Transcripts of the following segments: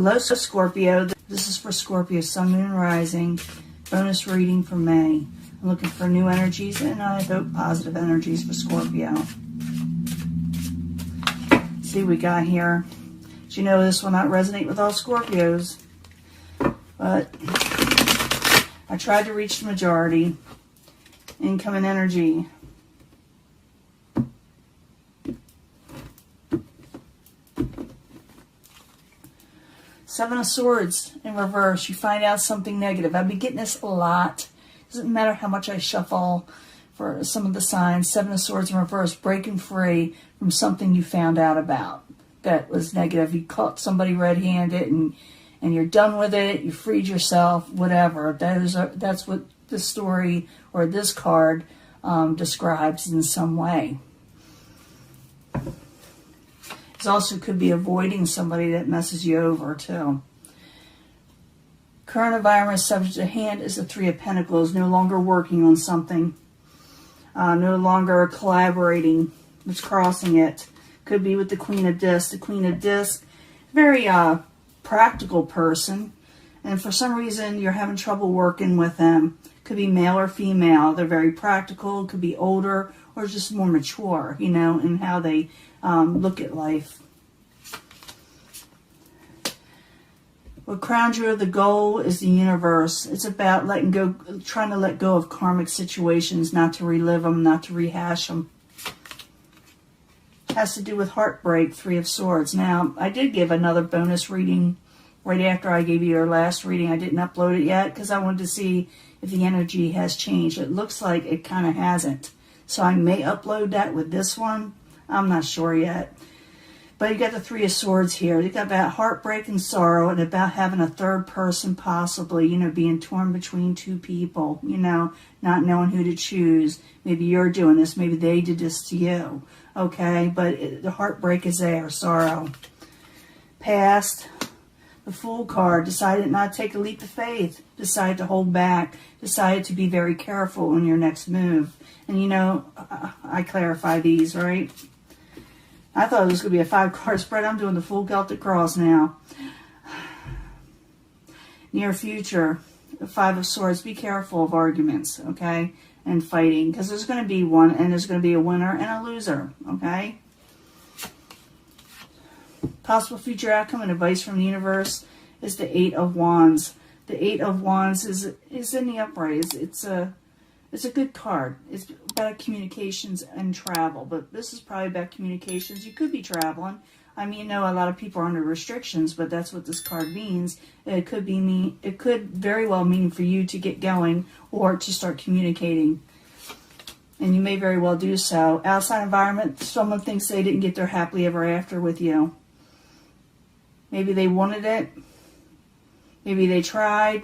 Hello, Scorpio. This is for Scorpio, Sun, Moon, Rising. Bonus reading for May. I'm looking for new energies and I hope positive energies for Scorpio. See what we got here. As you know, this will not resonate with all Scorpios. But I tried to reach the majority. Incoming energy. Seven of Swords in reverse. You find out something negative. I've been getting this a lot. Doesn't matter how much I shuffle for some of the signs. Seven of Swords in reverse. Breaking free from something you found out about that was negative. You caught somebody red-handed and you're done with it. You freed yourself. Whatever. That's what this story or this card describes in some way. It also could be avoiding somebody that messes you over too. Current environment subject to hand is the Three of Pentacles. No longer working on something. No longer collaborating. It's crossing it. Could be with the Queen of Discs. The Queen of Discs, very practical person. And for some reason you're having trouble working with them. Could be male or female. They're very practical. Could be older or just more mature, you know, in how they look at life. What crowned you of the goal is the universe. It's about letting go, trying to let go of karmic situations, not to relive them, not to rehash them. It has to do with heartbreak, Three of Swords. Now, I did give another bonus reading right after I gave you your last reading. I didn't upload it yet because I wanted to see if the energy has changed. It looks like it kind of hasn't. So I may upload that with this one. I'm not sure yet. But you got the Three of Swords here. You got about heartbreak and sorrow and about having a third person possibly, you know, being torn between two people, you know, not knowing who to choose. Maybe you're doing this. Maybe they did this to you. Okay, but the heartbreak is there, sorrow. Past, the Fool card, decided not to take a leap of faith, decided to hold back, decided to be very careful on your next move. And you know, I clarify these, right? I thought it was going to be a 5-card spread. I'm doing the full Celtic cross now. Near future, the Five of Swords. Be careful of arguments, okay? And fighting. Because there's going to be one, and there's going to be a winner and a loser, okay? Possible future outcome and advice from the universe is the Eight of Wands. The Eight of Wands is in the upright. It's a good card. It's about communications and travel, but this is probably about communications. You could be traveling. I mean, you know, a lot of people are under restrictions, but that's what this card means. It could very well mean for you to get going or to start communicating. And you may very well do so. Outside environment, someone thinks they didn't get their happily ever after with you. Maybe they wanted it. Maybe they tried.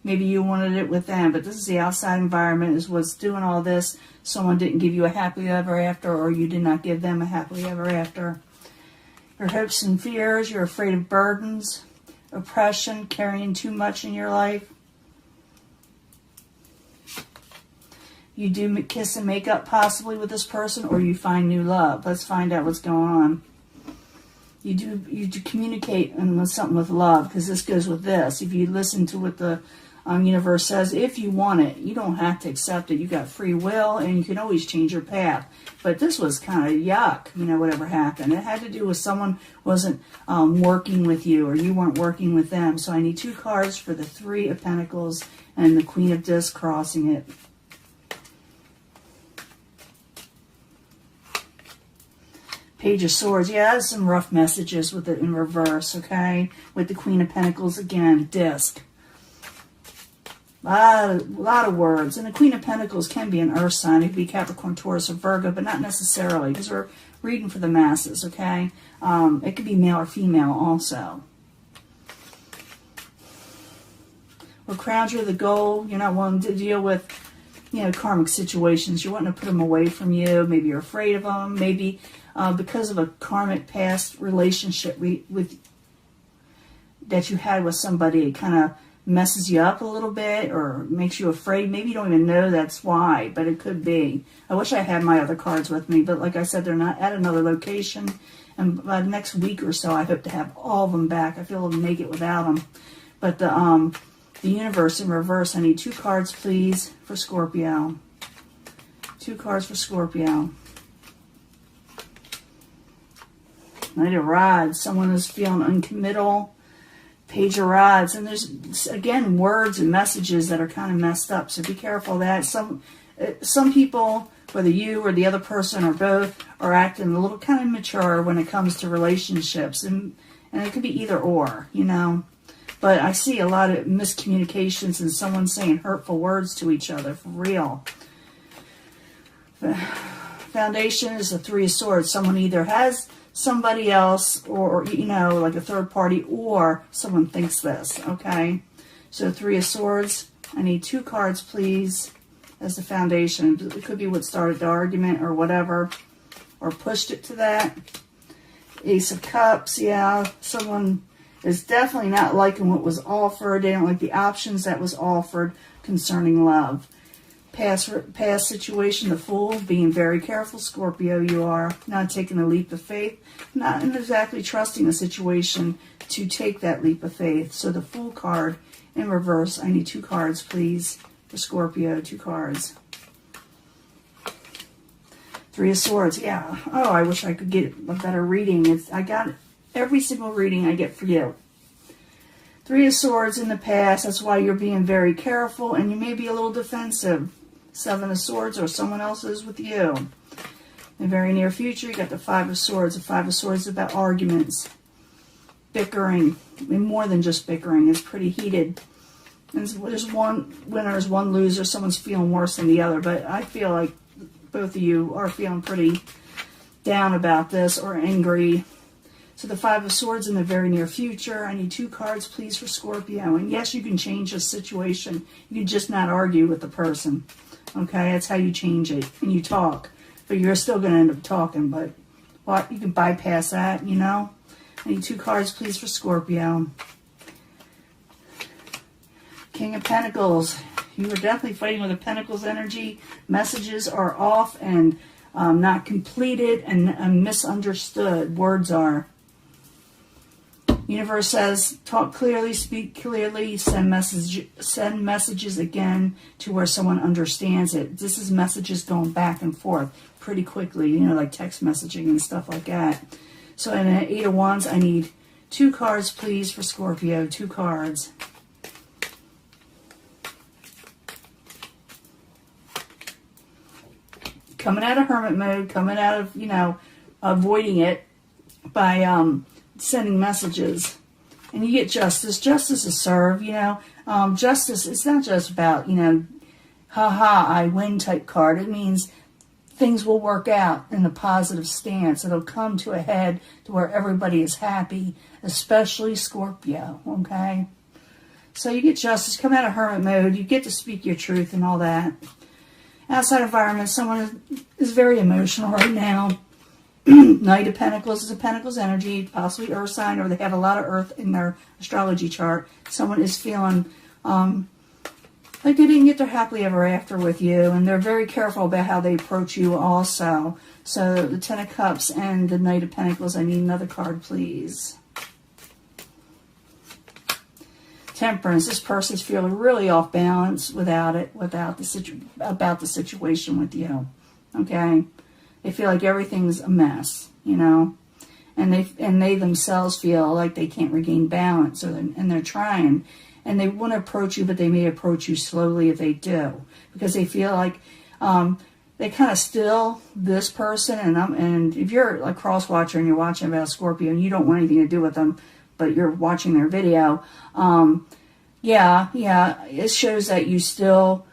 Maybe you wanted it with them, but this is the outside environment is what's doing all this. Someone didn't give you a happily ever after, or you did not give them a happily ever after. Your hopes and fears, you're afraid of burdens, oppression, carrying too much in your life. You do kiss and make up possibly with this person, or you find new love. Let's find out what's going on. You do communicate with something with love, because this goes with this. If you listen to what the universe says, if you want it, you don't have to accept it. You got free will, and you can always change your path. But this was kind of yuck, you know, whatever happened. It had to do with someone wasn't working with you, or you weren't working with them. So I need 2 cards for the Three of Pentacles and the Queen of Discs crossing it. Page of Swords. Yeah, that's some rough messages with it in reverse, okay? With the Queen of Pentacles, again, disc. A lot of words. And the Queen of Pentacles can be an earth sign. It could be Capricorn, Taurus, or Virgo, but not necessarily, because we're reading for the masses, okay? It could be male or female also. What crowns you the goal? You're not wanting to deal with, you know, karmic situations. You're wanting to put them away from you. Maybe you're afraid of them. Maybe because of a karmic past relationship that you had with somebody, it kind of messes you up a little bit or makes you afraid. Maybe you don't even know that's why, but it could be. I wish I had my other cards with me, but like I said, they're not at another location. And by the next week or so, I hope to have all of them back. I feel I'll make it without them. But the universe in reverse, I need 2 cards, please, for Scorpio. 2 cards for Scorpio. Knight of Rods. Someone is feeling uncommittal. Page of Rods. And there's, again, words and messages that are kind of messed up. So be careful of that. Some people, whether you or the other person or both, are acting a little kind of immature when it comes to relationships. And it could be either or, you know. But I see a lot of miscommunications and someone saying hurtful words to each other, for real. Foundation is the 3 of Swords. Someone either has somebody else or, you know, like a third party, or someone thinks this, okay? So 3 of Swords. I need 2 cards, please, as the foundation. It could be what started the argument or whatever, or pushed it to that. Ace of Cups, yeah. Someone is definitely not liking what was offered. They don't like the options that was offered concerning love. Past situation, the Fool, being very careful, Scorpio, you are not taking a leap of faith, not exactly trusting the situation to take that leap of faith. So the Fool card in reverse, I need 2 cards, please, for Scorpio, 2 cards. 3 of Swords, yeah. Oh, I wish I could get a better reading. I got every single reading I get for you. 3 of Swords in the past, that's why you're being very careful, and you may be a little defensive. 7 of Swords, or someone else is with you. In the very near future, you got the 5 of Swords. The 5 of Swords is about arguments, bickering, and more than just bickering. It's pretty heated. And there's one winner, there's one loser. Someone's feeling worse than the other, but I feel like both of you are feeling pretty down about this or angry. So the 5 of Swords in the very near future. I need 2 cards, please, for Scorpio. And yes, you can change the situation. You can just not argue with the person. Okay, that's how you change it. And you talk. But you're still going to end up talking. But what, you can bypass that, you know. I need 2 cards, please, for Scorpio. King of Pentacles. You are definitely fighting with a Pentacles energy. Messages are off and not completed and misunderstood. Words are. Universe says, talk clearly, speak clearly, send messages again to where someone understands it. This is messages going back and forth pretty quickly, you know, like text messaging and stuff like that. So in an 8 of Wands, I need 2 cards, please, for Scorpio. 2 cards. Coming out of hermit mode, coming out of, you know, avoiding it by sending messages. And you get justice. Justice is served, you know. Justice, it's not just about, you know, haha, I win type card. It means things will work out in a positive stance. It'll come to a head to where everybody is happy, especially Scorpio, okay? So you get justice, come out of hermit mode, you get to speak your truth and all that. Outside environment, someone is very emotional right now. Knight of Pentacles is a Pentacles energy, possibly earth sign, or they have a lot of earth in their astrology chart. Someone is feeling like they didn't get their happily ever after with you, and they're very careful about how they approach you also. So the 10 of Cups and the Knight of Pentacles, I need another card, please. Temperance, this person's feeling really off balance about the situation with you. Okay? They feel like everything's a mess, you know, and they themselves feel like they can't regain balance, and they're trying, and they want to approach you, but they may approach you slowly if they do, because they feel like they kind of still this person, and if you're a cross watcher and you're watching about Scorpio and you don't want anything to do with them, but you're watching their video, yeah, it shows that you still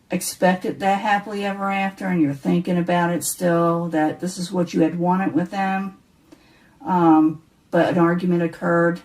expected that happily ever after, and you're thinking about it still, that this is what you had wanted with them, but an argument occurred,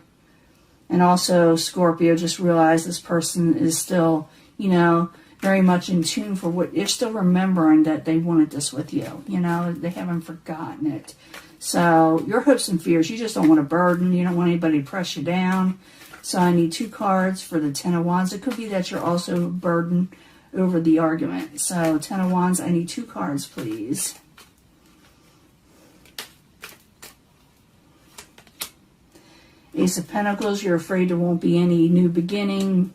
and also Scorpio just realized this person is still, you know, very much in tune for what they're still remembering, that they wanted this with you, you know, they haven't forgotten it. So your hopes and fears, you just don't want a burden, you don't want anybody to press you down. So I need 2 cards for the Ten of Wands. It could be that you're also burdened over the argument. So Ten of Wands, I need 2 cards, please. Ace of Pentacles, you're afraid there won't be any new beginning.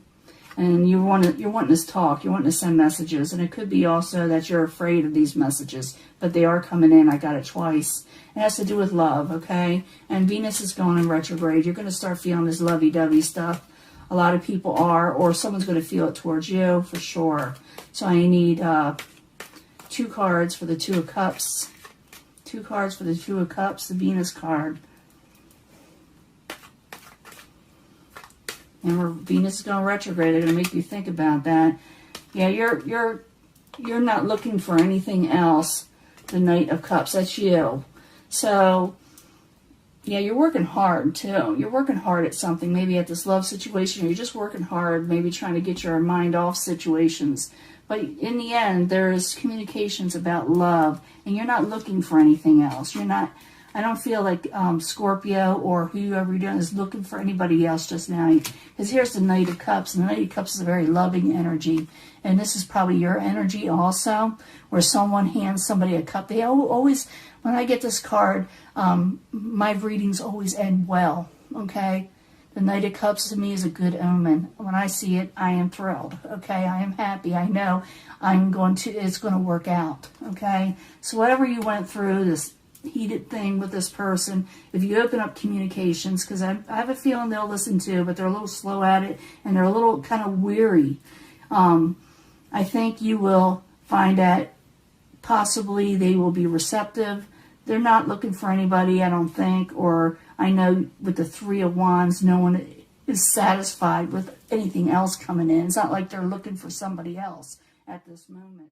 And you're wanting to talk. You're wanting to send messages. And it could be also that you're afraid of these messages. But they are coming in. I got it twice. It has to do with love, okay? And Venus is going in retrograde. You're going to start feeling this lovey-dovey stuff. A lot of people are. Or someone's going to feel it towards you for sure. So I need 2 cards for the Two of Cups. 2 cards for the Two of Cups. The Venus card. And Venus is going retrograde. They're going to make you think about that. Yeah, you're not looking for anything else. The Knight of Cups, that's you. So, yeah, you're working hard too. You're working hard at something. Maybe at this love situation, or you're just working hard. Maybe trying to get your mind off situations. But in the end, there's communications about love, and you're not looking for anything else. You're not. I don't feel like Scorpio or whoever you're doing is looking for anybody else just now. Because here's the Knight of Cups. And the Knight of Cups is a very loving energy. And this is probably your energy also, where someone hands somebody a cup. They always, when I get this card, my readings always end well, okay? The Knight of Cups to me is a good omen. When I see it, I am thrilled, okay? I am happy. I know it's going to work out, okay? So whatever you went through, this heated thing with this person, if you open up communications, because I have a feeling they'll listen to, but they're a little slow at it, and they're a little kind of weary. I think you will find that possibly they will be receptive. They're not looking for anybody, I don't think, or I know with the Three of Wands, no one is satisfied with anything else coming in. It's not like they're looking for somebody else at this moment.